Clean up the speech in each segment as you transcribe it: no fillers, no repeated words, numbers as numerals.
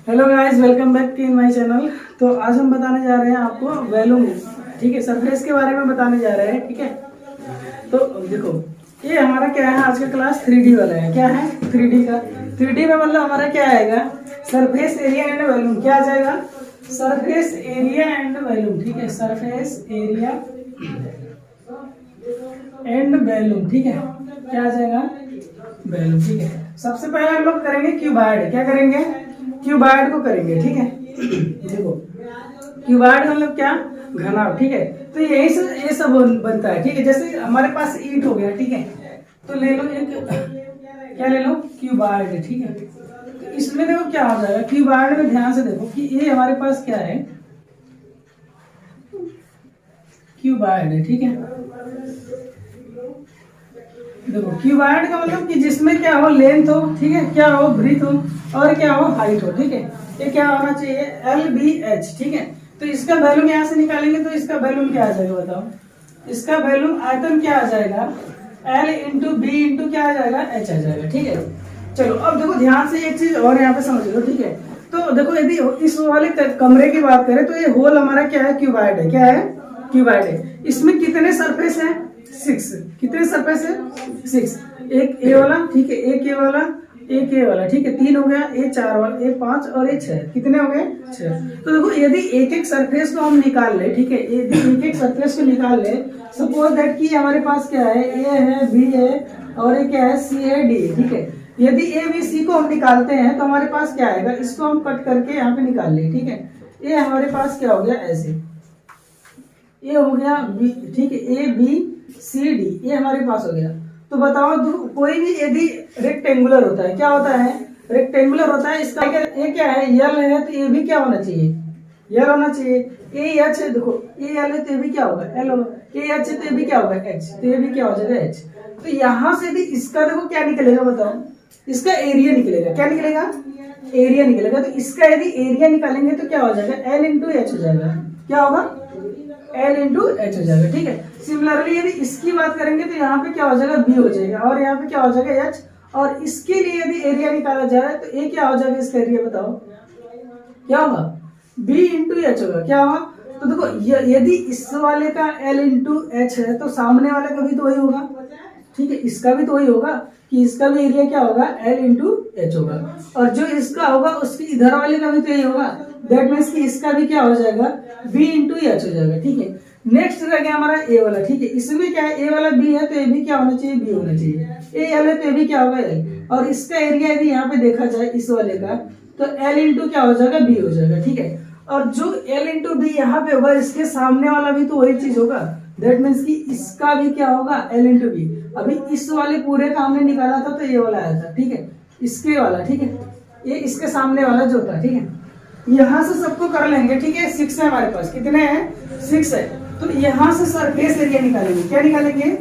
Hello guys, welcome back in my channel. तो आज हम बताने जा रहे हैं आपको वॉल्यूम, ठीक है, सरफेस के बारे में बताने जा रहे हैं। ठीक है, तो देखो ये हमारा क्या है, आज का क्लास 3D वाला है। क्या है 3D का? 3D में मतलब हमारा क्या आएगा, सरफेस एरिया एंड वॉल्यूम। क्या आ जाएगा? Surface area and volume. ठीक है, सरफेस एरिया एंड वॉल्यूम। ठीक है, क्या आ जाएगा? वॉल्यूम। ठीक है, सबसे पहले हम लोग करेंगे क्यूबॉइड। क्या करेंगे? क्यूबॉइड को करेंगे। ठीक है, देखो क्यूबॉइड मतलब क्या? घनाभ। ठीक है, तो यही से ये सब बनता है। ठीक है, जैसे हमारे पास ईंट हो गया। ठीक है, तो ले लो एक, क्या ले लो? क्यूबॉइड। ठीक है, तो इसमें देखो क्या हो जाएगा, क्यूबॉइड में ध्यान से देखो कि ये हमारे पास क्या है, क्यूबॉइड है। ठीक है, देखो क्यूबॉइड का मतलब कि जिसमें क्या हो, लेंथ हो, ठीक है, क्या हो, ब्रीथ हो, और क्या हो, हाइट हो। ठीक है, ये क्या होना चाहिए, LBH। ठीक है, तो इसका वैल्यूम यहाँ से निकालेंगे तो इसका वैल्यूम क्या आ जाएगा बताओ? इसका वैल्यूम आयतन क्या आ जाएगा, L इंटू बी इंटू क्या आ जाएगा, H आ जाएगा। ठीक है, चलो अब देखो ध्यान से एक चीज और यहाँ पे समझ लो। ठीक है, तो देखो यदि इस वाले कमरे की बात करें तो ये होल हमारा क्या है, क्यूबॉइड है। क्या है? क्यूबॉइड है। इसमें कितने सरफेस हैं? 6। कितने सरफेस है? 6। एक ए वाला, ठीक है, एक ए वाला, एक ए वाला, ठीक है, 3 हो गया, ए 4 वाला, ए 5 और ए 6। कितने हो गए? 6। तो देखो यदि एक एक सरफेस को हम निकाल ले, ठीक है, यदि एक एक सरफेस को निकाल ले, सपोज दैट कि हमारे पास क्या है, ए है, बी है और ये क्या है, सी है, डी है। ठीक है, यदि ए बी सी को हम निकालते हैं तो हमारे पास क्या आएगा, इसको हम कट करके यहाँ पे निकाल ले। ठीक है, ये हमारे पास क्या हो गया, ऐसे ये हो गया बी। ठीक है, ए बी सी डी ये हमारे पास हो गया। तो बताओ कोई भी यदि रेक्टेंगुलर होता है, क्या होता है, रेक्टेंगुलर होता है, इसका ये क्या है, यल है, तो ये भी क्या होना चाहिए, यल होना चाहिए। ए एच है, देखो ए यल है तो ये भी क्या होगा, एल होगा। ए एच है तो ये भी क्या होगा, एच, तो ये भी क्या हो जाएगा, एच। तो यहां से भी इसका देखो क्या निकलेगा बताओ, इसका एरिया निकलेगा। क्या निकलेगा? एरिया निकलेगा। तो इसका यदि एरिया निकालेंगे तो क्या हो जाएगा, एल इंटू एच हो जाएगा। क्या होगा? L इंटू एच हो जाएगा। ठीक है, सिमिलरली यदि इसकी बात करेंगे तो यहाँ पे क्या हो जाएगा, B हो जाएगा, और यहाँ पे क्या हो जाएगा, H। और इसके लिए यदि एरिया निकाला जाए तो A क्या हो जाएगा, इसका एरिया बताओ क्या होगा, B इंटू एच होगा। क्या होगा? तो देखो यदि इस वाले का L इंटू एच है तो सामने वाले का भी तो वही होगा। ठीक है, इसका भी तो वही होगा कि इसका भी एरिया क्या होगा, L इंटू एच होगा, और जो इसका होगा उसकी इधर वाले का भी तो यही होगा। दैट मीन्स कि इसका भी क्या हो जाएगा, B इंटू एच हो जाएगा। ठीक है, नेक्स्ट रह गया हमारा ए वाला। ठीक है, इसमें क्या है, ए वाला B है तो ये भी क्या होना चाहिए, B होना चाहिए। ए L है तो ये भी क्या होगा, L, और इसका एरिया यदि यहाँ पे देखा जाए इस वाले का तो L इंटू क्या हो जाएगा, B हो जाएगा। ठीक है, और जो L इंटू बी यहाँ पे होगा इसके सामने वाला भी तो वही चीज होगा। दैट मीन्स कि इसका भी क्या होगा, L इंटू बी। अभी इस वाले पूरे का हमने निकाला था तो ये वाला आया था। ठीक है, इसके वाला, ठीक है, ये इसके सामने वाला जो था। ठीक है, यहां से सबको कर लेंगे। ठीक है, 6 है हमारे पास, कितने हैं, 6 है। तो यहां से सरफेस एरिया निकालेंगे। क्या निकालेंगे?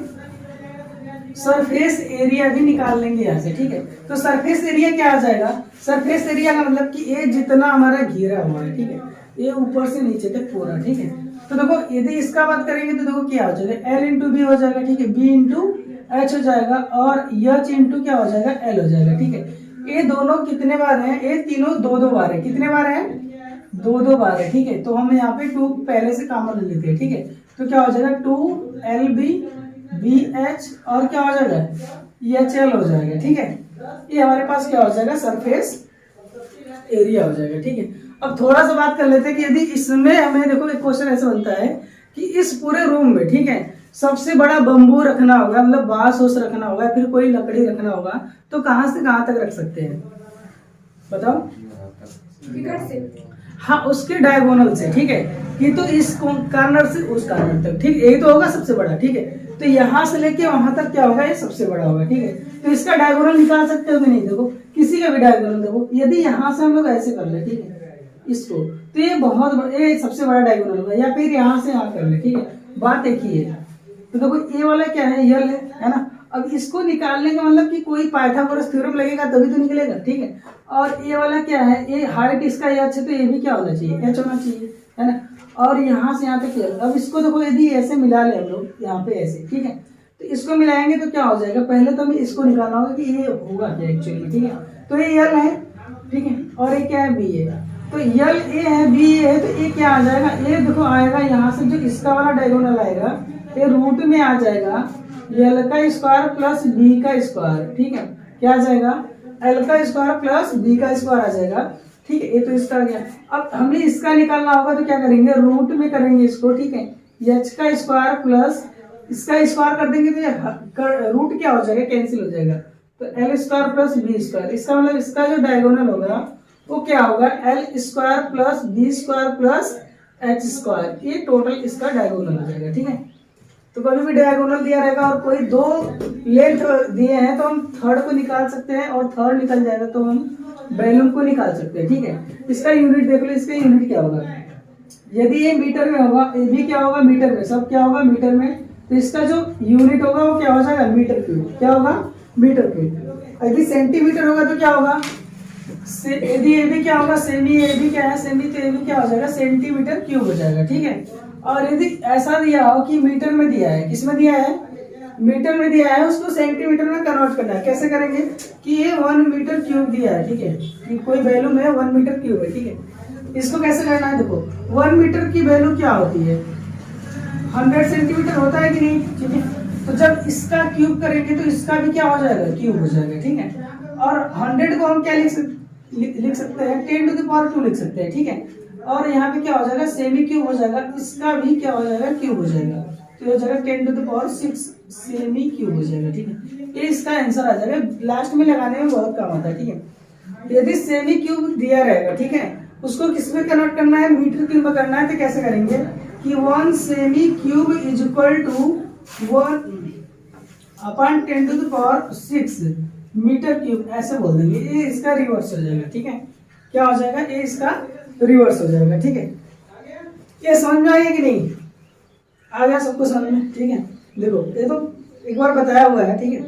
सरफेस एरिया भी निकाल लेंगे यहाँ से। ठीक है, तो सरफेस एरिया क्या आ जाएगा, सरफेस एरिया का मतलब कि ये जितना हमारा घेरा हुआ है, ठीक है, ये ऊपर से नीचे तक पूरा। ठीक है, तो देखो यदि इसका बात करेंगे तो देखो क्या हो जाएगा, L इंटू बी हो जाएगा। ठीक है, B इंटू एच हो जाएगा, और H इंटू क्या हो जाएगा, L हो जाएगा। ठीक है, ये दोनों कितने बार हैं, ये तीनों 2-2 बार है। कितने बार है, 2-2 बार है। ठीक है, तो हम यहाँ पे 2 पहले से कॉमन ले लेते हैं। ठीक है, तो क्या हो जाएगा, 2LB BH और क्या हो जाएगा, EHL हो जाएगा। ठीक है, ये हमारे पास क्या हो जाएगा, सरफेस एरिया हो जाएगा। ठीक है, अब थोड़ा सा बात कर लेते हैं कि यदि इसमें हमें देखो एक क्वेश्चन ऐसा बनता है कि इस पूरे रूम में, ठीक है, सबसे बड़ा बम्बू रखना होगा, मतलब बांस ओस रखना होगा, फिर कोई लकड़ी रखना होगा, तो कहां से कहां तक रख सकते हैं बताओ? हाँ, उसके डायगोनल से। ठीक है, कि तो इस कॉर्नर से उस कॉर्नर तक, ठीक, यही तो होगा सबसे बड़ा। ठीक है, तो यहां से लेके वहां तक क्या होगा, ये सबसे बड़ा होगा। ठीक है, तो इसका डायगोनल निकाल सकते हो कि नहीं, देखो किसी का भी डायगोनल देखो, यदि यहां से हम लोग ऐसे कर ले, ठीक है, इसको, तो ये बहुत बड़ा, ये सबसे बड़ा डायगोनल होगा, या फिर यहाँ से यहाँ कर ले। ठीक है, बात एक ही है। तो देखो ये वाला क्या है, यल है ना। अब इसको निकालने का मतलब कि कोई पाइथागोरस थ्योरम लगेगा तभी तो निकलेगा। ठीक है, और ये वाला क्या है, ये हाइट इसका एच है तो ये भी क्या होना चाहिए, एच होना चाहिए, है ना। और यहाँ से यहाँ तक यल। अब इसको देखो यदि ऐसे मिला ले हम लोग यहाँ पे ऐसे, ठीक है, तो इसको मिलाएंगे तो क्या हो जाएगा, पहले तो हमें इसको निकालना होगा कि ये होगा क्या एक्चुअली में। ठीक है, तो ये यल है, ठीक है, और ये क्या है, बी है। तो यल ए है, बी ए है, तो ये क्या आ जाएगा, ये देखो आएगा यहाँ से जो इसका वाला डायगोनल आएगा ये रूट में आ जाएगा यल का स्क्वायर प्लस बी का स्क्वायर। ठीक है, क्या आ जाएगा, एल का स्क्वायर प्लस बी का स्क्वायर आ जाएगा। ठीक है, ये तो इसका आ गया। अब हमें इसका निकालना होगा तो क्या करेंगे, रूट में करेंगे इसको। ठीक है, एच का स्क्वायर प्लस इसका स्क्वायर कर देंगे तो रूट क्या हो जाएगा, कैंसिल हो जाएगा। तो L square plus B square, इसका मतलब इसका जो डायगोनल होगा वो क्या होगा, L square plus B square plus H square, ये टोटल इसका डायगोनल हो जाएगा। ठीक है, तो कभी भी डायगोनल दिया रहेगा और कोई दो लेंथ दिए हैं तो हम थर्ड को निकाल सकते हैं, और थर्ड निकल जाएगा तो हम वैल्यूम को निकाल सकते हैं। ठीक है, इसका यूनिट देख लो, इसका यूनिट क्या होगा, यदि ये मीटर में होगा, ये भी क्या होगा मीटर में, सब क्या होगा मीटर में, तो इसका जो यूनिट होगा वो क्या हो जाएगा, मीटर क्यूब। क्या होगा, मीटर क्यूब। यदि सेंटीमीटर होगा तो क्या होगा, यदि ये भी क्या होगा, सेमी, ये भी क्या है सेमी, तो ये भी क्या हो जाएगा, सेंटीमीटर क्यूब हो जाएगा। ठीक है, और यदि ऐसा दिया हो कि मीटर में दिया है, किसमें दिया है, मीटर में दिया है, उसको सेंटीमीटर में कन्वर्ट करना है। कैसे करेंगे कि ये 1 मीटर क्यूब दिया है। ठीक है, कि कोई वैल्यू में 1 मीटर क्यूब है। ठीक है, इसको कैसे करना है, देखो 1 मीटर की वैल्यू क्या होती है, 100 सेंटीमीटर होता है कि नहीं। ठीक है, तो जब इसका क्यूब करेंगे तो इसका भी क्या हो जाएगा, क्यूब हो जाएगा। ठीक है, और 100 को हम क्या लिख सकते हैं, 10 टू द पावर 2 लिख सकते हैं। ठीक है, और यहाँ पे क्या हो जाएगा, सेमी क्यूब हो जाएगा, इसका भी क्या हो जाएगा, क्यूब हो जाएगा, तो हो जाएगा 10 to the power 6 cm cube हो जाएगा। ठीक है, ये इसका आंसर आ जाएगा, लास्ट में लगाने में बहुत काम आता है। ठीक है, यदि सेमी क्यूब दिया रहेगा, ठीक है, उसको किस में कन्वर्ट करना है, मीटर क्यूब में करना है, तो कैसे करेंगे कि 1 cm cube is equal to 1 upon 10 to the power 6 metre cube, ऐसे बोल देंगे। ये इसका रिवर्स हो जाएगा। ठीक है, क्या हो जाएगा, ये इसका रिवर्स हो जाएगा। ठीक है, ये समझ में आएगा कि नहीं, आ गया सबको समझ में। ठीक है, देखो ये तो एक बार बताया हुआ है। ठीक है,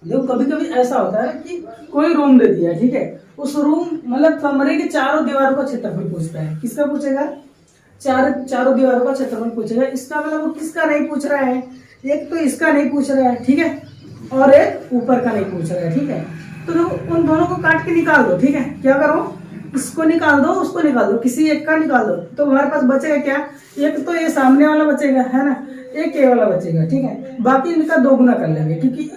देखो कभी कभी ऐसा होता है कि कोई रूम दे दिया, ठीक है, उस रूम मतलब कमरे के चारों दीवारों का क्षेत्रफल पूछता है। किसका पूछेगा, चारों दीवारों का क्षेत्रफल पूछेगा। इसका मतलब वो किसका नहीं पूछ रहा है, एक तो इसका नहीं पूछ रहा है, ठीक है, और एक ऊपर का नहीं पूछ रहा है। ठीक है, तो देखो उन दोनों को काट के निकाल दो। ठीक है, क्या करो, इसको निकाल दो, उसको निकाल दो, किसी एक का निकाल दो, तो हमारे पास बचेगा क्या, एक तो ये सामने वाला बचेगा, है ना, एक ये वाला बचेगा। ठीक है, बाकी इनका 2 गुना कर लेंगे, क्योंकि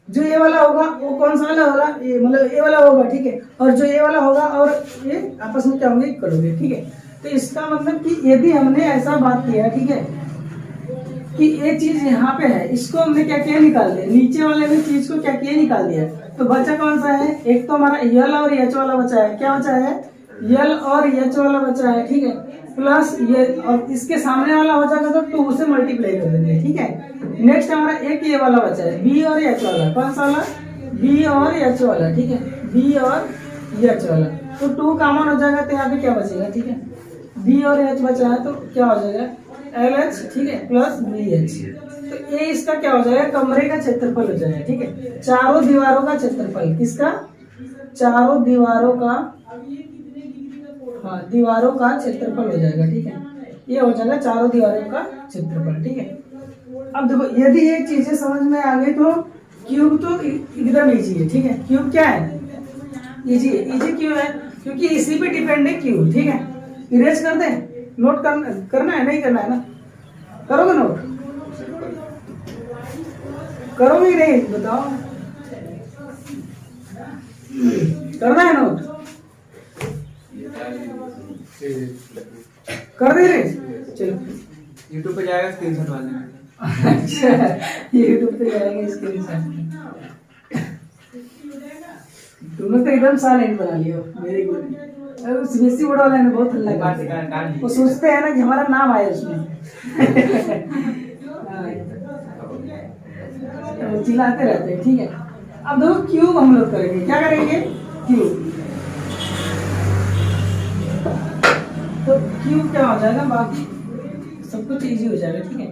जो ये वाला होगा वो कौन सा वाला होगा, ये मतलब ये वाला होगा। ठीक है, और जो ये वाला होगा और ये आपस में क्या होंगे, इक्वल होंगे। ठीक है, तो इसका मतलब कि यदि हमने ऐसा बात किया, ठीक है, कि ये चीज यहाँ पे है, इसको हमने क्या किया, निकाल दिया, नीचे वाले में चीज को क्या किया, निकाल दिया, तो बचा कौन सा है, एक तो हमारा यल और एच वाला बचा है। क्या बचा है, यल और एच वाला बचा है। ठीक है, प्लस ये, और इसके सामने वाला हो जाएगा तो 2 से मल्टीप्लाई कर देंगे। ठीक है, नेक्स्ट हमारा एक ये वाला बचा है, बी और एच वाला, कौन सा वाला, बी और एच वाला। ठीक है, बी और एच वाला, तो 2 कॉमन हो जाएगा, तो यहाँ पे क्या बचेगा, ठीक है, बी और एच बचा है, तो क्या हो जाएगा, एल एच, ठीक है, प्लस बी एच। तो ये इसका क्या हो जाएगा, कमरे का क्षेत्रफल हो जाएगा। ठीक है, चारों दीवारों का क्षेत्रफल, किसका, चारों दीवारों का, हाँ दीवारों का क्षेत्रफल हो जाएगा। ठीक है, ये हो जाएगा चारों दीवारों का क्षेत्रफल। ठीक है, अब देखो यदि ये चीजें समझ में आ गई तो क्यूब तो एकदम इजी है। ठीक है, क्यूब क्या है, इजी है, इजी क्यों है, क्योंकि इसी पे डिपेंड है क्यूब। ठीक है, इरेज कर दे, नोट करना है, नहीं करना है ना, करोगे नोट, करोगे नहीं बताओ, करना है नोट, कर दे रहे, चलो यूट्यूब पे जाएगा, स्क्रीनशॉट डाल देना। अच्छा, यूट्यूब पे जाएंगे स्क्रीनशॉट, तुमने तो एकदम साइलेंट बना लियो, वेरी गुड। सीबीएसई बोर्ड वाले ने बहुत हल्ला करते, वो सोचते हैं ना कि हमारा नाम आए उसमें। तो चिल्लाते रहते हैं। ठीक है, अब देखो क्यूब हम लोग करेंगे, क्या करेंगे, क्यूब, तो क्यूब क्या हो जाएगा, बाकी सब कुछ इजी हो जाएगा। ठीक है,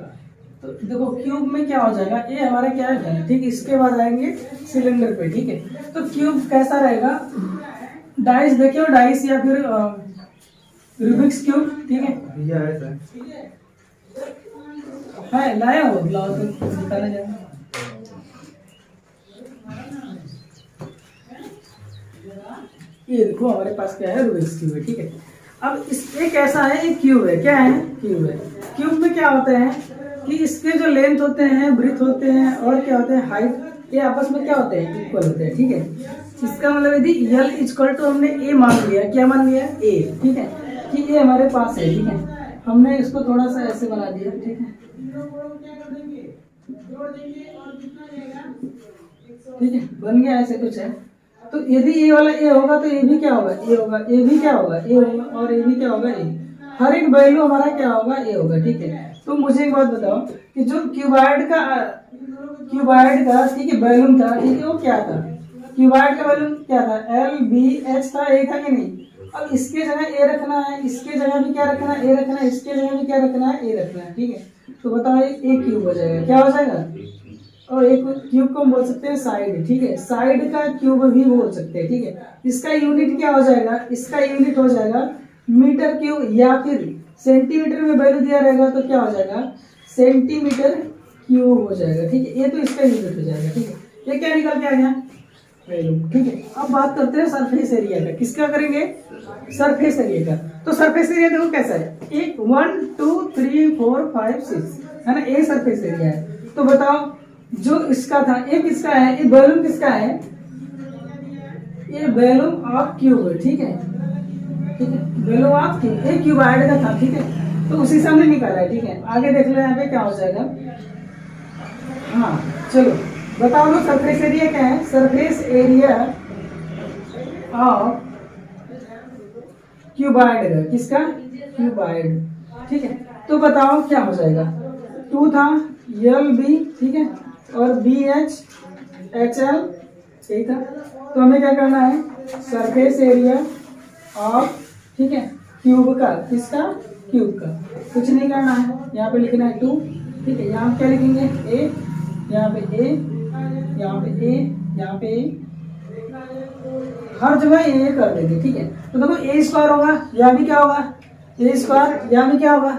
तो देखो क्यूब में क्या हो जाएगा, ये हमारा क्या है, ठीक, इसके बाद आएंगे सिलेंडर पे। ठीक है, तो क्यूब कैसा रहेगा, डाइस देखियो, डाइस या फिर रूबिक्स क्यूब। ठीक है लाया हो, लाओ तो दिखाने जाए। ये देखो हमारे पास क्या है, रूबिक्स क्यूब है, ठीक है। अब इस एक ऐसा है, एक क्यूब है, क्या है, क्यूब है। क्यूब में क्या होता है कि इसके जो लेंथ होते हैं, ब्रीथ होते हैं और क्या होते हैं, हाइट, ये आपस में क्या होते हैं, इक्वल होते हैं, ठीक है। इसका मतलब यदि यल इक्वल टू हमने ए मान लिया, क्या मान लिया, ए, ठीक है, कि ये हमारे पास है, ठीक है। हमने इसको थोड़ा सा ऐसे बना दिया, ठीक है, ठीक है, बन गया, ऐसे कुछ है। तो यदि ये वाला ए होगा तो ये भी क्या होगा, ए होगा, ए भी क्या होगा, ए होगा, और ये भी क्या होगा, ए। हर एक वैल्यू हमारा क्या होगा, ए होगा, ठीक है। तो मुझे एक बात बताओ कि जो क्यूबॉइड का ठीक है वैल्यूम था, ठीक है, वो क्या था, क्यूबॉइड का वैल्यूम क्या था, एल बी एच था, ए था कि नहीं। अब इसके जगह ए रखना है, इसके जगह भी क्या रखना है, ए रखना है, इसके जगह भी क्या रखना है, ए रखना है, ठीक है। तो बताओ एक क्यूब हो जाएगा, क्या हो जाएगा, और एक क्यूब को हम बोल सकते हैं साइड, ठीक है, साइड का क्यूब भी बोल सकते हैं, ठीक है। इसका यूनिट क्या हो जाएगा, इसका यूनिट हो जाएगा मीटर क्यूब, या फिर सेंटीमीटर में वैल्यू दिया रहेगा तो क्या हो जाएगा, सेंटीमीटर क्यूब हो जाएगा, ठीक है। ये तो इसका यूनिट हो जाएगा, ठीक है। ये क्या निकल के आ गया, वैल्यू, ठीक है। अब बात करते हैं सरफेस एरिया का, किसका करेंगे, सरफेस एरिया का। तो सरफेस एरिया देखो कैसा है, एक 1 2 3 4 5 6 है ना, ये सरफेस एरिया है। तो बताओ जो इसका था, ये किसका है, ये वॉल्यूम किसका है, ये वॉल्यूम ऑफ क्यूब है, ठीक है, ठीक है, वॉल्यूम ऑफ क्यूब, ये क्यूबॉइड का था, ठीक है। तो उसी से हमने निकाला है, ठीक है। आगे देख लो यहाँ पे क्या हो जाएगा। हाँ चलो बताओ लो, सरफेस एरिया क्या है, सरफेस एरिया ऑफ क्यूबॉइड का, किसका, क्यूबॉइड, ठीक है। तो बताओ क्या हो जाएगा, 2 था, यल बी, ठीक है, और बी एच एच एल, यही था। तो हमें क्या करना है, सरफेस एरिया ऑफ, ठीक है, क्यूब का, किसका, क्यूब का, कुछ नहीं करना है, यहाँ पे लिखना है 2, ठीक है। यहाँ क्या लिखेंगे, ए, यहाँ पे ए, यहाँ पे ए, यहाँ पे ए, हर जगह ए कर देंगे, ठीक है। तो देखो ए स्क्वायर होगा, यहाँ भी क्या होगा, ए स्क्वायर, यहाँ भी क्या होगा,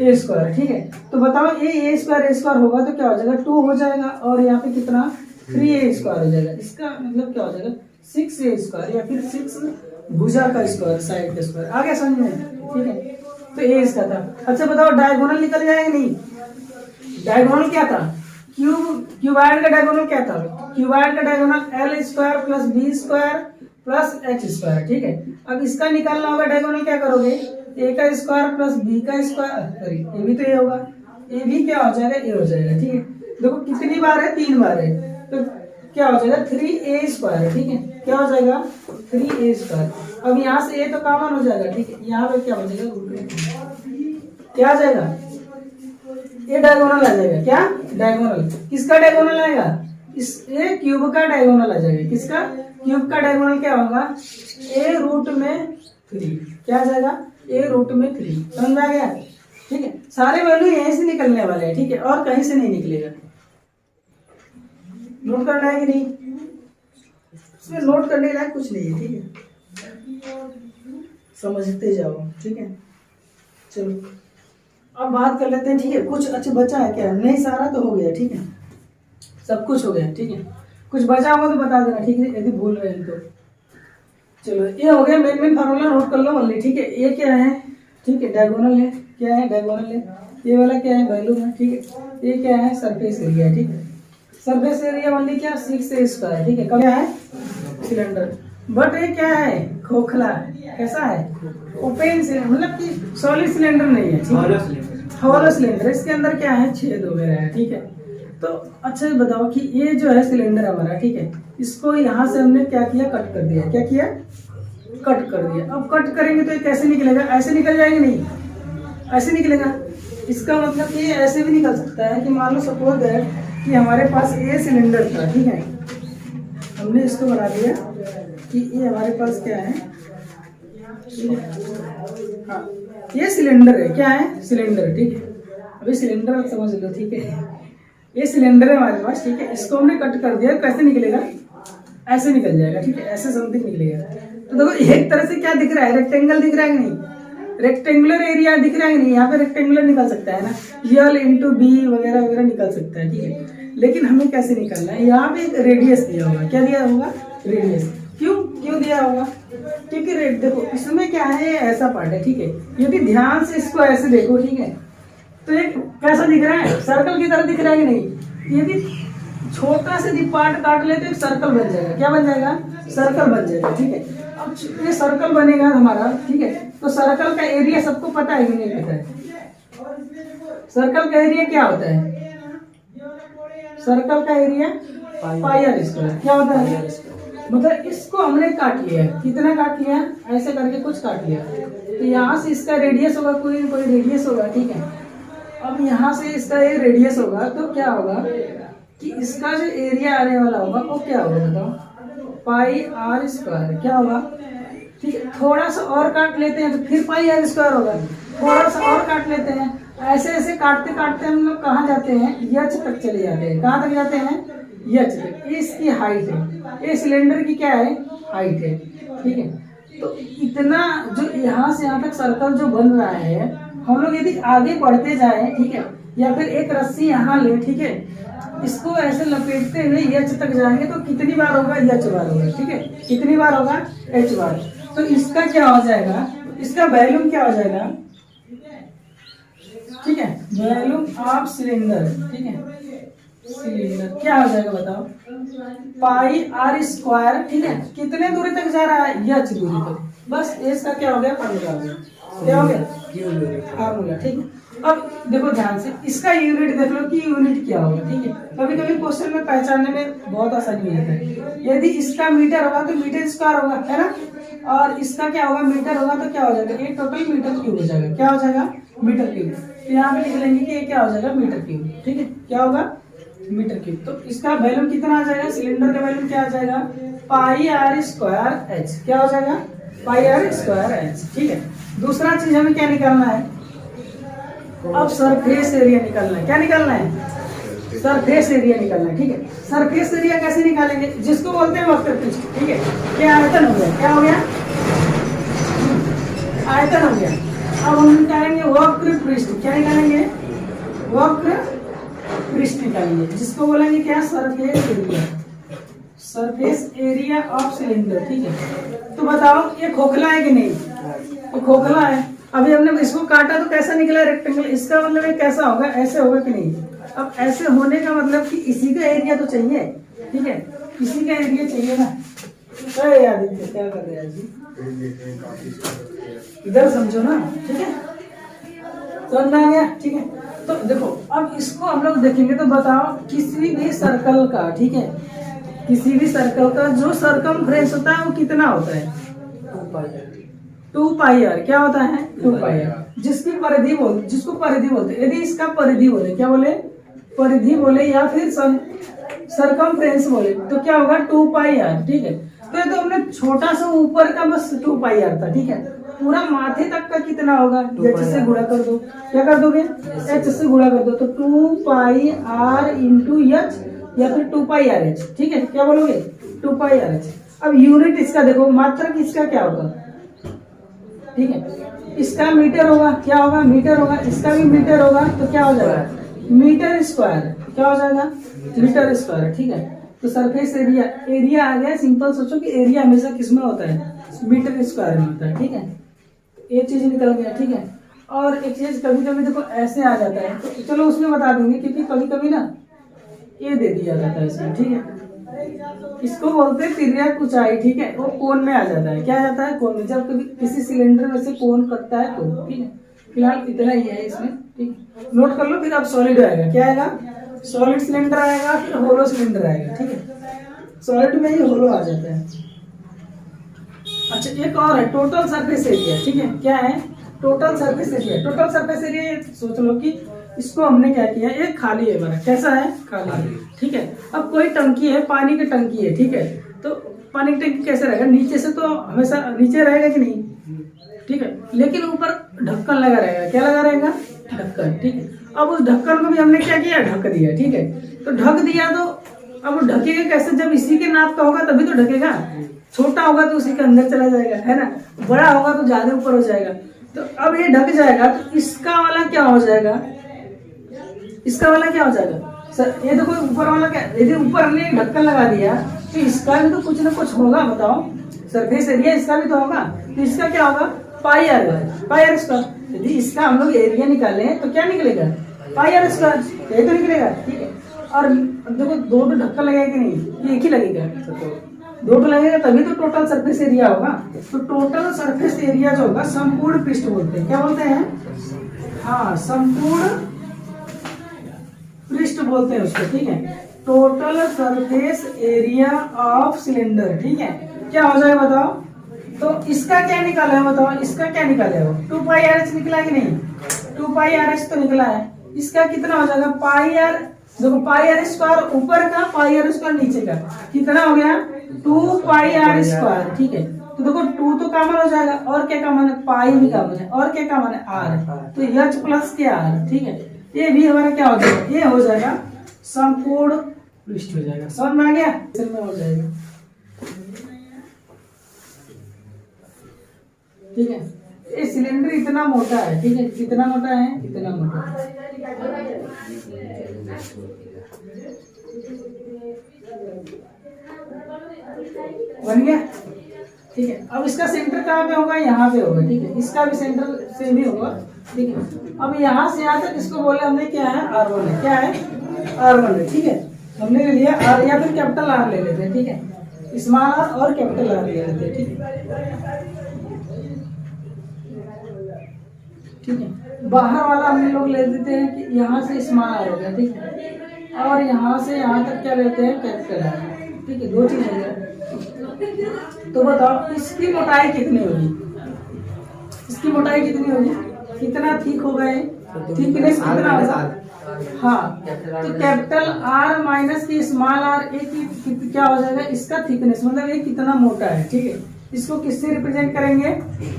ए स्क्वायर, ठीक है। तो बताओ ए स्क्वायर होगा तो क्या हो जाएगा, 2 हो जाएगा, और यहाँ पे कितना, 3a स्क्वायर हो जाएगा। इसका मतलब क्या हो जाएगा, 6a स्क्वायर, या फिर 6 भुजा का स्क्वायर, साइड का स्क्वायर। आ गया समझ में, ठीक है। तो ए इसका था। अच्छा बताओ डायगोनल निकल जाएगा नहीं, डायगोनल क्या था, क्यूबॉइड का डायगोनल क्या था, क्यूबॉइड का diagonal L square plus B square plus H square, ठीक है। अब इसका निकालना होगा डायगोनल, क्या करोगे, ए का स्क्वायर प्लस बी का स्क्वायर, सॉरी ए भी तो ए होगा, ए भी क्या हो जाएगा, ए हो जाएगा, ठीक है। देखो कितनी बार है, 3 बार है, तो क्या हो जाएगा, 3a स्क्वायर, ठीक है, क्या हो जाएगा, 3a स्क्वायर। अब यहाँ से a तो कॉमन हो जाएगा, ठीक है, यहाँ पे क्या हो जाएगा, क्या आ जाएगा, ये डायगोनल आ जाएगा, क्या, डायगोनल, किसका डायगोनल आएगा, इस ए क्यूब का डायगोनल आ जाएगा, किसका, क्यूब का डायगोनल क्या होगा, a रूट में 3, क्या आ जाएगा, a रूट में 3, समझ में आ गया, ठीक है। सारे वैल्यू यहीं से निकलने वाले हैं, ठीक है, और कहीं से नहीं निकलेगा। नोट करना है कि नहीं, इसमें नोट करने लायक कुछ नहीं है, ठीक है, समझते जाओ, ठीक है। चलो अब बात कर लेते हैं, ठीक है। कुछ अच्छा बचा है क्या, नहीं सारा तो हो गया, ठीक है, सब कुछ हो गया, ठीक है। कुछ बचा होगा तो बता देना, ठीक है, यदि भूल रहे हैं तो। चलो ये हो गया, मेन फार्मूला नोट कर लो ओनली, ठीक है। ये क्या है, ठीक है, डायगोनल है, क्या है, डायगोनल है। ये वाला क्या है, वैल्यू है, ठीक है। ये क्या है, सरफेस एरिया, ठीक है। सरफेस एरिया ओनली क्या, 6a स्क्वायर, ठीक है। क्या है, सिलेंडर, बट ये क्या है, खोखला, कैसा है, ओपन सिलेंडर, मतलब कि सॉलिड सिलेंडर नहीं है, ठीक है, हॉलो सिलेंडर। इसके अंदर क्या है, छेद वगैरह है, ठीक है। तो अच्छा बताओ कि ये जो है सिलेंडर हमारा, ठीक है, इसको यहाँ से हमने क्या किया, कट कर दिया, क्या किया, कट कर दिया। अब कट करेंगे तो ये कैसे निकलेगा, ऐसे निकल जाएंगे, नहीं ऐसे निकलेगा। इसका मतलब ये ऐसे भी निकल सकता है कि मान लो सपोज दैट कि हमारे पास ये सिलेंडर था, ठीक है, हमने इसको बना दिया कि ये हमारे पास क्या है, हाँ ये सिलेंडर है, क्या है, सिलेंडर, ठीक है। अभी सिलेंडर आप समझ लो, ठीक है, ये सिलेंडर है हमारे पास, ठीक है। इसको हमने कट कर दिया, कैसे निकलेगा, ऐसे निकल जाएगा, ठीक है, ऐसे समथिंग निकलेगा। तो देखो एक तरह से क्या दिख रहा है, रेक्टेंगल दिख रहा है कि नहीं, रेक्टेंगुलर एरिया दिख रहा है नहीं, यहाँ पे रेक्टेंगुलर निकल सकता है ना, यल इंटू बी वगैरह वगैरह निकल सकता है, ठीक है। लेकिन हमें कैसे निकलना है, यहाँ पे एक रेडियस दिया होगा, क्या दिया होगा, रेडियस। क्यों, क्यों दिया होगा? क्योंकि देखो इसमें क्या है, ये ऐसा पार्ट है, ठीक है। यदि ध्यान से इसको ऐसे देखो, ठीक है, तो एक कैसा दिख रहा है, सर्कल की तरह दिख रहा है कि नहीं? यदि छोटा से भी पार्ट काट ले तो एक सर्कल बन जाएगा। क्या बन जाएगा? सर्कल बन जाएगा, ठीक है। अब ये सर्कल बनेगा हमारा, ठीक है, तो सर्कल का एरिया सबको पता है कि नहीं पता है? सर्कल का एरिया क्या होता है? सर्कल का एरिया पाई आर स्क्वायर। क्या होता है? मतलब इसको हमने काट लिया है। कितना काट लिया? ऐसे करके कुछ काट लिया, तो यहाँ से इसका रेडियस होगा, कोई ना कोई रेडियस होगा, ठीक है। अब यहाँ से इसका ये रेडियस होगा, तो क्या होगा कि इसका जो एरिया आने वाला होगा वो क्या होगा बताओ? पाई आर स्क्वायर। क्या होगा? ठीक है, थोड़ा सा और काट लेते हैं तो फिर पाई आर स्क्वायर होगा। थोड़ा सा और काट लेते हैं, ऐसे ऐसे काटते काटते हम लोग कहाँ जाते हैं? यच तक चले जाते हैं। कहाँ तक जाते हैं? यच तक। इसकी हाइट है, ये सिलेंडर की क्या है? हाइट है, ठीक है। तो इतना जो यहाँ से यहाँ तक सर्कल जो बन रहा है, हम लोग यदि आगे बढ़ते जाएं, ठीक है, या फिर एक रस्सी यहाँ ले, ठीक है, इसको ऐसे लपेटते हुए यच तक जाएंगे तो कितनी बार होगा? यच बार होगा, ठीक है। कितनी बार होगा? एच बार। तो इसका क्या हो जाएगा? इसका वॉल्यूम क्या हो जाएगा? ठीक है, वॉल्यूम ऑफ सिलेंडर, ठीक है, सिलेंडर क्या हो जाएगा बताओ? पाई आर स्क्वायर, ठीक है। कितने दूरी तक जा रहा है? यच दूरी तक। बस इसका क्या हो गया? फार्मूला हो गया। क्या हो गया? फार्मूला, ठीक है। अब देखो ध्यान से, इसका यूनिट देख लो कि यूनिट क्या होगा, ठीक है। कभी कभी क्वेश्चन में पहचानने में बहुत आसानी हो जाता है। यदि इसका मीटर होगा तो मीटर स्क्वायर होगा, है ना, और इसका क्या होगा? मीटर होगा तो क्या हो जाएगा? ये टोटल मीटर क्यूब हो जाएगा। क्या हो जाएगा? Metre cube. तो यहाँ पे लिख लेंगे कि ये क्या हो जाएगा? मीटर क्यूब, ठीक है। क्या होगा? Metre cube. तो इसका वैल्यूम कितना आ जाएगा? सिलेंडर का वैल्यूम क्या आ जाएगा? पाई आर स्क्वायर एच। क्या हो जाएगा? पाई आर स्क्वायर एच, ठीक है। दूसरा चीज हमें क्या निकालना है? अब सरफेस एरिया निकालना है। क्या निकालना है? सरफेस एरिया निकालना है, ठीक है। सरफेस एरिया कैसे निकालेंगे? जिसको बोलते हैं वक्र पृष्ठ, ठीक है। क्या आयतन हो गया? क्या हो गया? आयतन हो गया। अब हम निकालेंगे वक्र पृष्ठ। क्या निकालेंगे? वक्र पृष्ठ निकालेंगे, जिसको बोलेंगे क्या? Surface area. Surface area of cylinder, ठीक है। तो बताओ ये खोखला है कि नहीं? ये खोखला है। अभी हमने इसको काटा तो कैसा निकला? रेक्टेंगल। इसका मतलब ये कैसा होगा? ऐसे होगा कि नहीं? अब ऐसे होने का मतलब कि इसी का एरिया तो चाहिए, ठीक है, इसी का एरिया चाहिए ना। अरे यार क्या कर रहे हैं जी, इधर समझो ना, ठीक है, समझ में आ गया, ठीक है। तो देखो अब इसको हम लोग देखेंगे तो बताओ, किसी भी सर्कल का, ठीक है, किसी भी सर्कल का जो सरकमफ्रेंस होता है वो कितना होता है? 2 पाई आर। क्या होता है? 2 पाई आर। जिसको परिधि बोलते, यदि इसका परिधि बोले, क्या बोले? परिधि बोले या फिर सरकमफ्रेंस बोले तो क्या होगा? 2 पाई आर, ठीक है। तो ये तो हमने छोटा सा ऊपर का बस 2 पाई आर था, ठीक है। पूरा माथे तक का कितना होगा? एच से गुणा कर दो। क्या कर दोगे? एच से गुणा कर दो, तो 2 पाई आर इंटू एच या फिर 2 पाई आर एच, ठीक है। क्या बोलोगे? 2 पाई आर एच। अब यूनिट इसका देखो, मात्रक इसका क्या होगा? ठीक है, इसका मीटर होगा। क्या होगा? मीटर होगा। इसका भी मीटर होगा, तो क्या हो जाएगा? Metre square. क्या हो जाएगा? मीटर स्क्वायर, ठीक है। तो सरफेस एरिया आ गया। सिंपल सोचो कि एरिया हमेशा किसमें होता है? मीटर स्क्वायर में होता है, ठीक है। ये चीज निकल गया, ठीक है। और एक चीज कभी कभी देखो ऐसे आ जाता है, तो चलो उसमें बता दूंगी, क्योंकि कभी कभी ना ये दे दिया जाता है इसमें, ठीक है। इसको बोलते हैं तिर्यक ऊंचाई, ठीक है। वो कोण में आ जाता है। क्या आ जाता है? कोण में। जब कभी किसी सिलेंडर में से कोण कटता है तो, ठीक है। फिलहाल इतना ही है इसमें, ठीक है। नोट कर लो, फिर अब सॉलिड आएगा। क्या आएगा? सॉलिड सिलेंडर आएगा, फिर होलो सिलेंडर आएगा, ठीक है। सॉलिड में ही होलो आ जाता है। अच्छा एक और है, टोटल सरफेस एरिया, ठीक है। क्या है? Total surface area. Total surface area सोच लो कि इसको हमने क्या किया, ये खाली है हमारा। कैसा है? खाली, ठीक है। अब कोई टंकी है, पानी की टंकी है, ठीक है। तो पानी की टंकी कैसे रहेगा? नीचे से तो हमेशा नीचे रहेगा कि नहीं, ठीक है, लेकिन ऊपर ढक्कन लगा रहेगा। क्या लगा रहेगा? ढक्कन, ठीक है। अब उस ढक्कन को भी हमने क्या किया? ढक दिया, ठीक है। तो ढक दिया तो अब ढकेगा कैसे? जब इसी के नाप का होगा तभी तो ढकेगा। छोटा होगा तो उसी के अंदर चला जाएगा, है ना। बड़ा होगा तो ज्यादा ऊपर हो जाएगा। तो अब ये ढक जाएगा, तो इसका वाला क्या हो जाएगा? इसका वाला क्या हो जाएगा? सर ये देखो ऊपर वाला क्या, यदि ऊपर हमने ढक्कन लगा दिया तो इसका भी तो कुछ ना कुछ होगा। बताओ, सरफेस एरिया इसका भी तो होगा, तो इसका क्या होगा पाई आर स्क्वायर। यदि इसका हम लोग एरिया निकाले तो क्या निकलेगा पाई आर स्क्वायर, यही तो निकलेगा, ठीक है। और देखो दो तो ढक्कन लगेगा कि नहीं, ये एक ही लगेगा, दो तो लगेगा तभी तो टोटल सरफेस एरिया होगा। तो टोटल सरफेस एरिया जो होगा संपूर्ण पृष्ठ बोलते हैं, क्या बोलते हैं, हाँ संपूर्ण पृष्ठ बोलते हैं उसको, ठीक है। Total surface area of cylinder, ठीक है। क्या हो जाएगा बताओ, तो इसका क्या निकाला है बताओ, इसका क्या निकाला है, वो 2 पाई आर एच निकला कि नहीं, 2 पाई आर एच तो निकला है। इसका कितना हो जाएगा पाई आर, देखो पाई आर स्क्वायर ऊपर का, पाई आर स्क्वायर नीचे का, कितना हो गया 2 पाई आर स्क्वायर, ठीक है। तो देखो 2 तो कॉमन हो जाएगा, और क्या कॉमन है, पाई भी कॉमन है, और क्या कॉमन है आर, तो एच प्लस के आर, ठीक है। ये भी हमारा क्या हो जाएगा, ये हो जाएगा संपूर्ण पृष्ठ हो जाएगा, समझ में आ गया, में हो जाएगा, ठीक है। ये सिलेंडर इतना मोटा है, ठीक है, कितना मोटा है, इतना मोटा है। बन गया, ठीक है। अब इसका सेंटर कहाँ पे होगा, यहाँ पे होगा, ठीक है। इसका भी सेंटर सेम ही होगा, ठीक है। अब यहाँ से यहाँ तक इसको बोले हमने क्या है R1 है, क्या है R1 है, ठीक है। हमने ले लिया आर, या फिर कैपिटल आर ले लेते हैं, ठीक है, स्मॉल आर और कैपिटल आर ले लेते हैं, ठीक है, ठीक है। बाहर वाला हम लोग ले देते हैं कि यहाँ से स्मॉल आर हो गया, ठीक है, और यहाँ से यहाँ तक क्या लेते हैं कैपिटल आर, ठीक है, दो चीज हो गया। तो बताओ इसकी मोटाई कितनी होगी, इसकी मोटाई कितनी होगी, कितना थिक होगा ये, थिकनेस कितना होगा, हाँ, तो कैपिटल आर माइनस की स्मॉल आर, एक क्या हो जाएगा इसका थिकनेस, मतलब ये कितना मोटा है, ठीक है। इसको किससे रिप्रेजेंट करेंगे,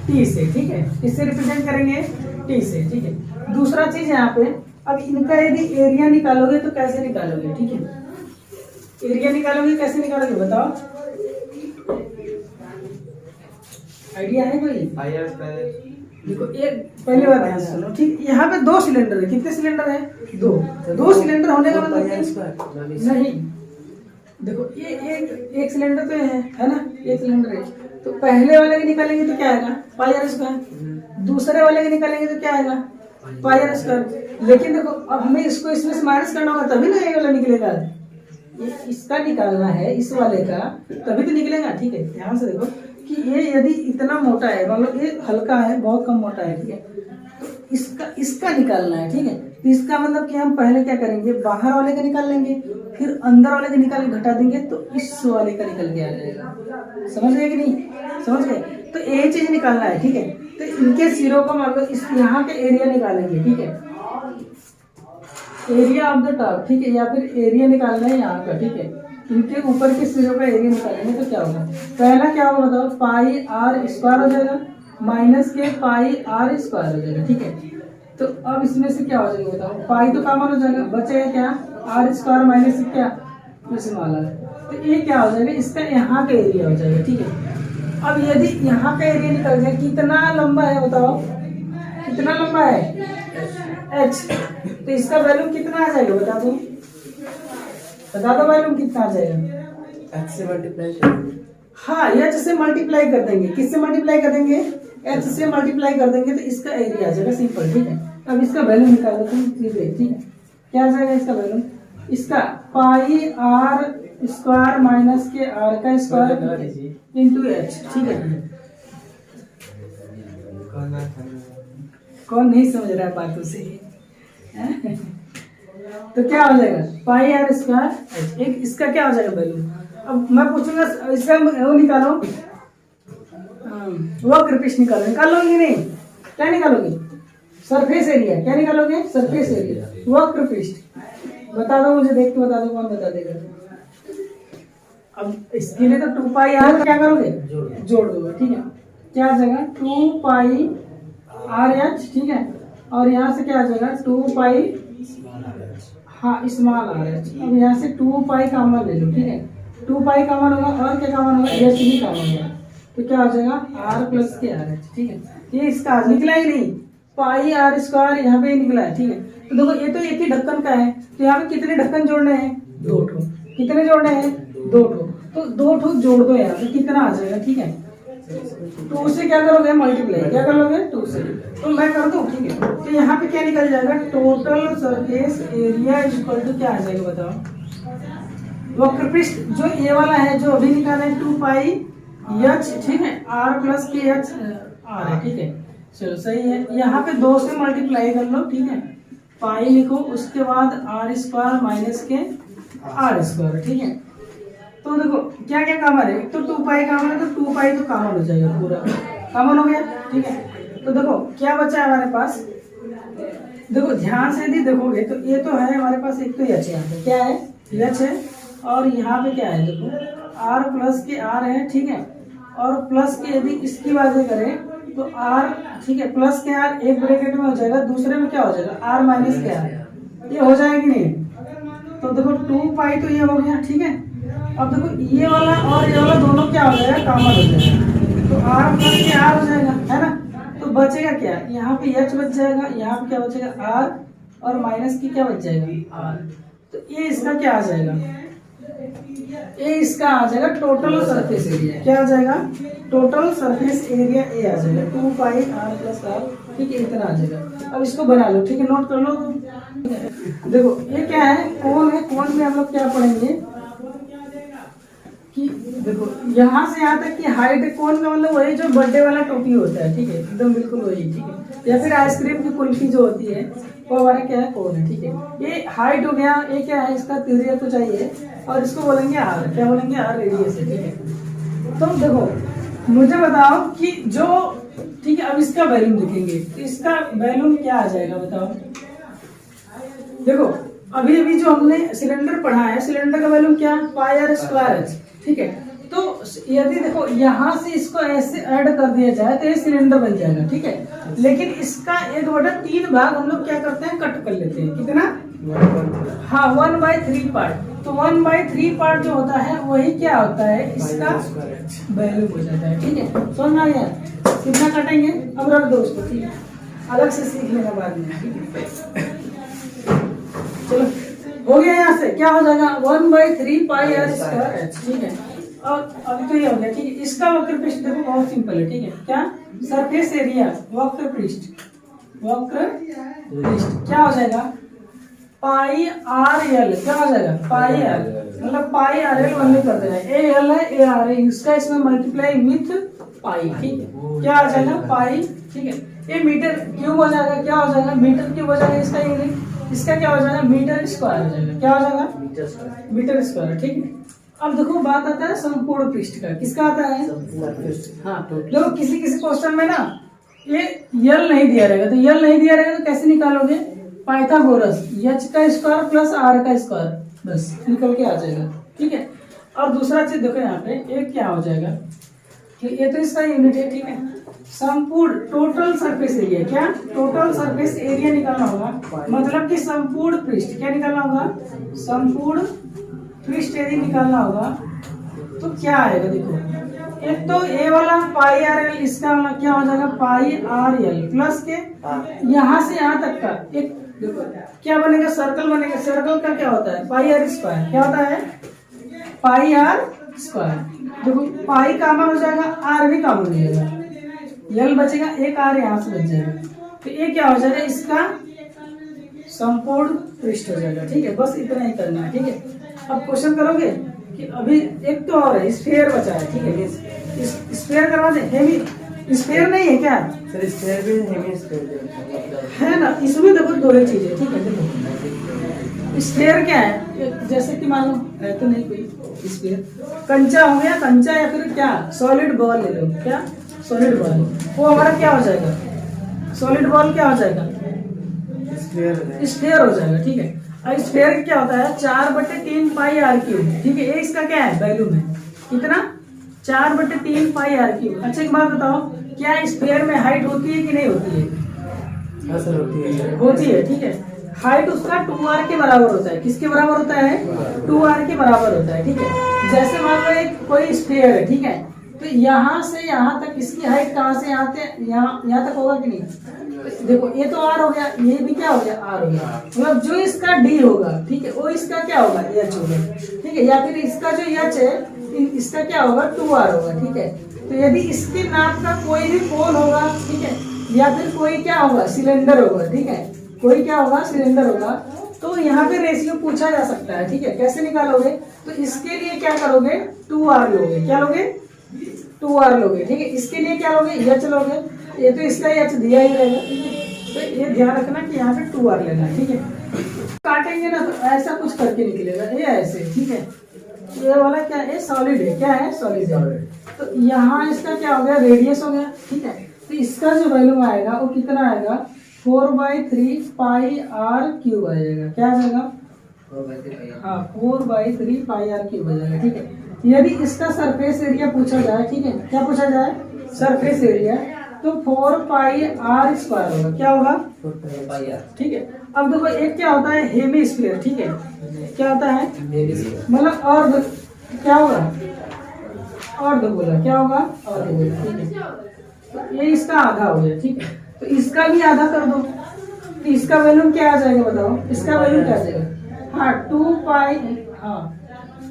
टी से, ठीक है, किससे रिप्रेजेंट करेंगे टी से, ठीक है। दूसरा चीज यहाँ पे, अब इनका यदि एरिया निकालोगे तो कैसे निकालोगे, ठीक है, एरिया निकालोगे कैसे निकालोगे बताओ, आइडिया है कोई, देखो एक पहली बात ध्यान से सुनो, ठीक। यहाँ पे 2 सिलेंडर है, कितने सिलेंडर है, 2 सिलेंडर होने का मतलब नहीं, देखो ये एक सिलेंडर तो है ना, एक सिलेंडर है, तो पहले वाले के निकालेंगे तो क्या आएगा पाई आर स्क्वायर, दूसरे वाले के निकालेंगे तो क्या आएगा पाई आर स्क्वायर। लेकिन देखो अब हमें इसको इसमें से माइनस करना होगा तभी ना ये वाला निकलेगा, ये इसका निकालना है इस वाले का तभी तो निकलेगा, ठीक है। ध्यान से देखो कि ये यदि इतना मोटा है, मतलब ये हल्का है, बहुत कम मोटा है, ठीक है, तो इसका निकालना है, ठीक है। तो इसका मतलब कि हम पहले क्या करेंगे, बाहर वाले का निकाल लेंगे, फिर अंदर वाले का निकाल घटा देंगे, तो इस वाले का निकल के आ जाएगा, समझ गए कि नहीं, समझ गए। तो ये चीज निकालना है, ठीक है। तो इनके सिरों का मतलब इस यहाँ के एरिया निकालेंगे, ठीक है, एरिया ऑफ द टॉप, ठीक है, या फिर एरिया निकालना है यहाँ का, ठीक है। इनके ऊपर के सिरों का एरिया निकालेंगे तो क्या होगा, पहला क्या होगा बताओ, पाई आर स्क्वायर हो जाएगा माइनस के पाई आर स्क्वायर हो जाएगा, ठीक है। तो अब इसमें से क्या हो जाएगा बताओ, पाई तो कॉमन हो जाएगा, बचेगा क्या आर स्क्वायर माइनस क्या स्मॉल आर, तो ये क्या हो जाएगा इसका यहाँ का एरिया हो जाएगा, ठीक है। अब यदि यहाँ का एरिया निकल जाए, कितना लंबा है बताओ, कितना लंबा है h, तो इसका वैल्यू कितना आ जाएगा बता दो, बता दो वैल्यू कितना आ जाएगा, h से मल्टीप्लाई करेंगे, हाँ h से मल्टीप्लाई कर देंगे, किससे मल्टीप्लाई कर देंगे, h से मल्टीप्लाई कर देंगे, तो इसका एरिया आ जाएगा सिंपल, ठीक है। अब इसका वैल्यू निकाल दो तुम सीधे, ठीक है, क्या आ जाएगा इसका वैल्यू, इसका पाई आर स्क्वायर माइनस के आर का स्क्वायर इंटू एच, ठीक है। कौन नहीं समझ रहा है बातों से, तो क्या हो जाएगा पाई आर स्क्वायर, एक इसका क्या हो जाएगा वैल्यू। अब मैं पूछूंगा इसका वो निकालो, वक्र पृष्ठ निकालो, निकालोगे नहीं, क्या निकालोगे सरफेस एरिया, क्या निकालोगे सरफेस एरिया, वक्र पृष्ठ, बता दो मुझे, देख के बता दो कौन बता देगा। अब इसके लिए तो 2 पाई आर क्या करोगे जोड़ दोगे, ठीक है, क्या आ जाएगा 2 पाई आर एच, ठीक है, और यहाँ से क्या आ जाएगा 2 पाई, हाँ स्मॉल आर एच। अब यहाँ से 2 पाई कॉमन ले लो, ठीक है, 2 पाई कॉमन होगा और क्या कॉमन होगा एच भी कॉमन होगा, तो क्या हो जाएगा आर प्लस के आर एच, ठीक है। ये इसका निकला ही नहीं, पाई आर स्क्वायर यहाँ पे ही निकला है, ठीक है। तो देखो ये तो एक ही ढक्कन का है, तो यहाँ पे कितने ढक्कन जोड़ने हैं 2 ठो, कितने जोड़ने हैं 2 ठो, तो 2 ठो जोड़ दो यहाँ पे, कितना आ जाएगा, ठीक है। 2 से क्या करोगे मल्टीप्लाई, क्या कर लोगे 2 से। तो मैं कर दूं, ठीक है। तो यहाँ पे क्या निकल जाएगा, total surface area equal to क्या आ जाएगा बताओ। वक्र पृष्ठ जो ये वाला है जो अभी निकाला है 2 पाई एच, ठीक है, आर प्लस के एच आर है, ठीक है। चलो सही है, यहाँ पे 2 से मल्टीप्लाई कर लो, ठीक है, पाई लिखो, उसके बाद आर स्क्वायर माइनस के आर स्क्वायर, ठीक है। तो देखो क्या क्या कॉमन है, एक तो 2 पाई कॉमन है, तो 2 पाई तो कॉमन हो जाएगा, पूरा कॉमन हो गया, ठीक है। तो देखो क्या बचा है हमारे पास, देखो ध्यान से यदि देखोगे तो ये तो है हमारे पास, एक तो एच यहाँ पे क्या है, एच है, और यहाँ पे क्या है देखो आर प्लस के आर है, ठीक है, और प्लस के यदि इसकी बात करें तो आर, ठीक है, प्लस के आर एक ब्रैकेट में हो जाएगा, दूसरे में क्या हो जाएगा आर माइनस के आर, ये हो जाएगा कि नहीं। तो देखो 2 पाई तो ये हो गया, ठीक है। अब देखो ये वाला और ये वाला दोनों क्या हो जाएगा, कॉमन हो जाएगा, तो आर प्लस के आर हो जाएगा, है ना। तो बचेगा क्या, यहाँ पे एच बच जाएगा, यहाँ पे क्या बचेगा आर, और माइनस की क्या बच जाएगा आर। तो ये इसका क्या आ जाएगा, ये इसका आ जाएगा टोटल सरफेस एरिया, क्या आ जाएगा टोटल सरफेस एरिया, ये आ जाएगा 2 पाई आर प्लस आर, ठीक है, इतना आ जाएगा। अब इसको बना लो, ठीक है, नोट कर लो। देखो ये क्या है, कोण है, कोण में हम लोग क्या पढ़ेंगे कि देखो यहाँ से यहाँ तक की हाइट, कोण का मतलब वही जो बर्थडे वाला टोपी होता है, ठीक है, एकदम बिल्कुल वही, ठीक है, या फिर आइसक्रीम की कुल्फी जो होती है वो हमारा क्या है, कोण है, ठीक है। ये हाइट हो गया, ये क्या है, इसका त्रिज्या तो चाहिए, और इसको बोलेंगे आर, क्या बोलेंगे आर रेडियस है, ठीक है। तो देखो मुझे बताओ कि जो, ठीक है, अब इसका वैल्यूम लिखेंगे, तो इसका वैल्यूम क्या आ जाएगा बताओ। देखो अभी अभी जो हमने सिलेंडर पढ़ा है, सिलेंडर का वैल्यूम क्या, पाई आर स्क्वायर एच, ठीक है। तो यदि देखो यहाँ से इसको ऐसे ऐड कर दिया जाए तो ये सिलेंडर बन जाएगा, ठीक है। लेकिन इसका 1/3 भाग हम लोग क्या करते हैं, कट कर लेते हैं, कितना, हाँ 1/3 पार्ट। तो 1/3 पार्ट जो होता है वही क्या होता है, इसका वैल्यू हो जाता है, ठीक है। समझ में आ गया, कितना काटेंगे, अब रख दो उसको, ठीक है, अलग से सीख लेना बाद में, ठीक है। चलो हो गया, यहाँ से क्या हो जाएगा 1/3 पाई आर स्क्वायर एच, ठीक है। और अभी तो ये हो गया, ठीक है। इसका वक्र पृष्ठ देखो बहुत सिंपल है, ठीक है, क्या सरफेस एरिया वक्र पृष्ठ, वक्र पृष्ठ क्या हो जाएगा पाई आर एल, क्या हो जाएगा पाई आर, मतलब पाई आर एल वनली कर देना है, ए एल है ए आर है, इसका इसमें मल्टीप्लाई विथ पाई, ठीक है, क्या आ जाएगा पाई, ठीक है। ये मीटर क्यूब हो जाएगा, क्या हो जाएगा मीटर क्यूब हो जाएगा, इसका यूनिट, इसका क्या हो जाएगा मीटर स्क्वायर हो जाएगा, क्या हो जाएगा मीटर स्क्वायर, ठीक है। अब देखो बात आता है संपूर्ण पृष्ठ का, किसका आता है, हाँ देखो किसी किसी क्वेश्चन में ना ये यल नहीं दिया रहेगा, तो यल नहीं दिया रहेगा तो कैसे निकालोगे, पाइथागोरस एच का स्क्वायर प्लस आर का स्क्वायर, बस निकल के आ जाएगा, ठीक है। और दूसरा चीज देखो यहाँ पे एक क्या हो जाएगा कि ये तो इसका यूनिट है, ठीक है, संपूर्ण टोटल सरफेस एरिया, क्या टोटल सरफेस एरिया निकालना होगा, मतलब कि संपूर्ण पृष्ठ क्या निकालना होगा, संपूर्ण पृष्ठ यदि निकालना होगा तो क्या आएगा, देखो एक तो ए वाला पाई आर एल, इसका वाला क्या हो जाएगा पाई आर एल प्लस के यहाँ से यहाँ तक का एक देखो क्या बनेगा, सर्कल बनेगा, सर्कल का क्या होता है पाई आर स्क्वायर, क्या होता है पाई आर स्क्वायर। देखो पाई कॉमन हो जाएगा, आर भी कॉमन हो जाएगा, एल बचेगा, एक आर यहाँ से बच जाएगा, तो ये क्या हो जाएगा इसका संपूर्ण पृष्ठ हो जाएगा, ठीक है। बस इतना ही करना है, ठीक है। अब क्वेश्चन करोगे कि अभी एक तो और है स्फीयर बचा है, ठीक है, स्फीयर करवा दे, हेमी स्फीयर नहीं है क्या सर, स्फीयर भी हेमी स्फीयर है ना, इसमें देखो दो ही चीजें, ठीक है। देखो स्फीयर क्या है, जैसे कि मान लो है तो नहीं कोई स्फीयर, कंचा हो गया, कंचा या फिर क्या सॉलिड बॉल ले लो, क्या सॉलिड बॉल, वो हमारा क्या हो जाएगा, सॉलिड बॉल क्या हो जाएगा स्फीयर हो जाएगा, ठीक है। और स्फीयर क्या होता है 4/3 पाई आर क्यूब, ठीक है, ये इसका क्या है वैल्यू है कितना 4/3 पाई आर क्यूब। अच्छा एक बात बताओ, क्या स्फीयर में हाइट होती है कि नहीं होती है, हाँ सर होती है, ठीक है। हाइट उसका 2r के बराबर होता है, किसके बराबर होता है 2r के बराबर होता है, ठीक है। जैसे मान लो एक कोई स्फीयर है, ठीक है, तो यहाँ से यहाँ तक इसकी हाइट कहाँ से यहाँ तक होगा कि नहीं, देखो ये तो आर हो गया, ये भी क्या हो गया आर हो गया, मतलब जो इसका डी होगा, ठीक है, वो इसका क्या होगा एच होगा, ठीक है, या फिर इसका जो एच है इसका क्या होगा 2r होगा, ठीक है। तो यदि इसके नाप का कोई भी कोण होगा, ठीक है, या फिर कोई क्या होगा सिलेंडर होगा, ठीक है, कोई क्या होगा सिलेंडर होगा, तो यहाँ पे रेशियो पूछा जा सकता है, ठीक है। कैसे निकालोगे, तो इसके लिए क्या करोगे 2r लोगे, क्या लोगे 2r लोगे, ठीक है। इसके लिए क्या लोगे h लोगे, ये तो इसका h दिया ही रहेगा, ठीक है। तो ये ध्यान रखना कि यहाँ पे 2r लेना, ठीक है। काटेंगे ना तो ऐसा कुछ करके निकलेगा, ये ऐसे, ठीक है। ये वाला क्या है सॉलिड है, क्या है सॉलिड है। तो यहाँ इसका क्या हो गया रेडियस हो गया, ठीक है। तो इसका जो वैल्यू आएगा वो कितना आएगा 4/3 पाई आर क्यूब आ जाएगा, क्या आ जाएगा 4/3 पाई आर क्यूब आ जाएगा, ठीक है। यदि इसका सरफेस एरिया पूछा जाए, ठीक है, क्या पूछा जाए सरफेस एरिया, तो 4 पाई आर स्क्वायर होगा, क्या होगा 4 पाई आर, ठीक है। अब देखो एक क्या होता है हेमिस्फीयर, ठीक है, क्या होता है मतलब और क्या होगा और दो बोला, क्या होगा और दो बोला, ठीक है। तो ये इसका आधा हो गया, ठीक है। तो इसका भी आधा कर दो, तो इसका वैल्यू क्या आ जाएगा बताओ, इसका वैल्यू क्या आ जाएगा, हाँ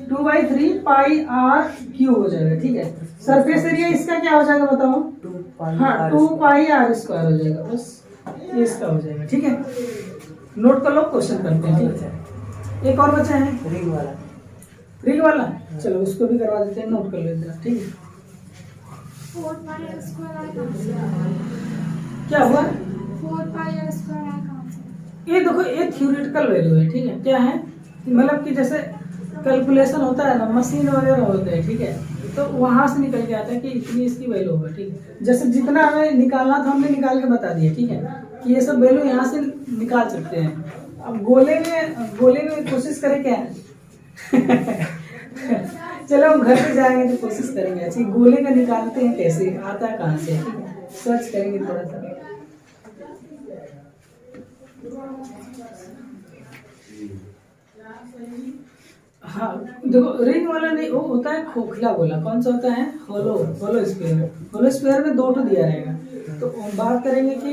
2/3 पाई आर क्यूब हो जाएगा, ठीक है। सरफेस एरिया इसका क्या हो जाएगा बताओ, 2 पाई आर स्क्वायर हो जाएगा, बस ये इसका हो जाएगा, ठीक है। नोट कर लो, क्वेश्चन करते हैं, ठीक है। एक और बचा है रिंग वाला, चलो उसको भी करवा देते हैं, नोट कर लेते हैं, ठीक है। 4 पाई आर स्क्वायर आया कहाँ से? क्या हुआ 4 पाई आर स्क्वायर आया कहाँ से? ये देखो ये थ्योरेटिकल वैल्यू है, ठीक है। क्या है मतलब कि जैसे कैलकुलेशन होता है ना, मशीन वगैरह होते हैं, ठीक है, तो वहां से निकल के आता है कि इतनी इसकी वैल्यू होगा, ठीक है। जैसे जितना हमें निकालना था हमने निकाल के बता दिया, ठीक है, कि ये सब वैल्यू यहाँ से निकाल सकते हैं। अब गोले में कोशिश करें क्या चलो हम घर पे जाएंगे तो कोशिश करेंगे अच्छी गोले का निकालते हैं, कैसे आता है कहाँ से, ठीक है, सर्च करेंगे थोड़ा सा। हाँ देखो रिंग वाला नहीं, वो होता है खोखला गोला, कौन सा होता है होलो स्फीयर में 2 तो दिया रहेगा। तो बात करेंगे कि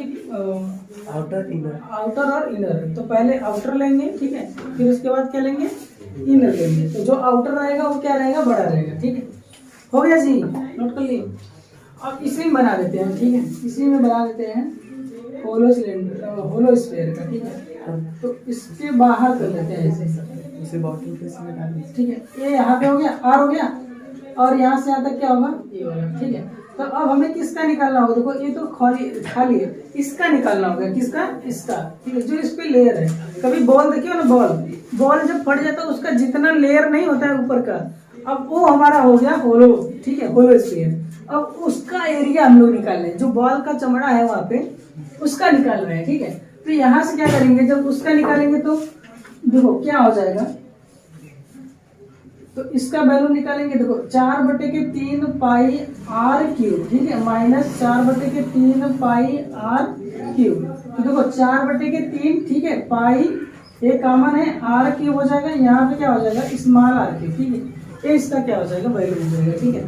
आउटर और इनर, तो पहले आउटर लेंगे, ठीक है, फिर उसके बाद क्या लेंगे इनर लेंगे। तो जो आउटर रहेगा वो क्या रहेगा बड़ा रहेगा, ठीक है। हो गया जी, नोट कर लिए। अब इसी में बना देते हैं, ठीक है, इसी में बना देते हैं होलो स्फीयर का, ठीक है। तो इसके बाहर कर लेते हैं ऐसे बॉटल के इसमें डाल दीजिए, ठीक है। ये यहाँ पे हो गया आर हो गया, और यहाँ से यहाँ तक क्या होगा ये होगा, ठीक है। तो अब हमें किसका निकालना होगा, देखो ये तो खाली है, इसका निकालना होगा, किसका इसका, ठीक है, जो इस पे लेयर है। कभी बॉल देखियो ना, बॉल जब फट जाता है उसका जितना लेयर नहीं होता है ऊपर का, अब वो हमारा हो गया होलो, ठीक है, होलो स्फीयर। अब उसका एरिया हम लोग निकाल लें, जो बॉल का चमड़ा है वहां पे उसका निकाल रहे हैं, ठीक है। तो यहाँ से क्या करेंगे, जब उसका निकालेंगे तो देखो क्या हो जाएगा, तो इसका वैल्यू निकालेंगे, देखो 4/3 पाई आर क्यूब, ठीक है, माइनस 4/3 पाई आर क्यूब। तो देखो 4/3, ठीक है, पाई ये कॉमन है, आर क्यूब हो जाएगा, यहाँ पे क्या हो जाएगा स्मॉल आर क्यूब, ठीक है। ये इसका क्या हो जाएगा वैल्यू हो जाएगा, ठीक है।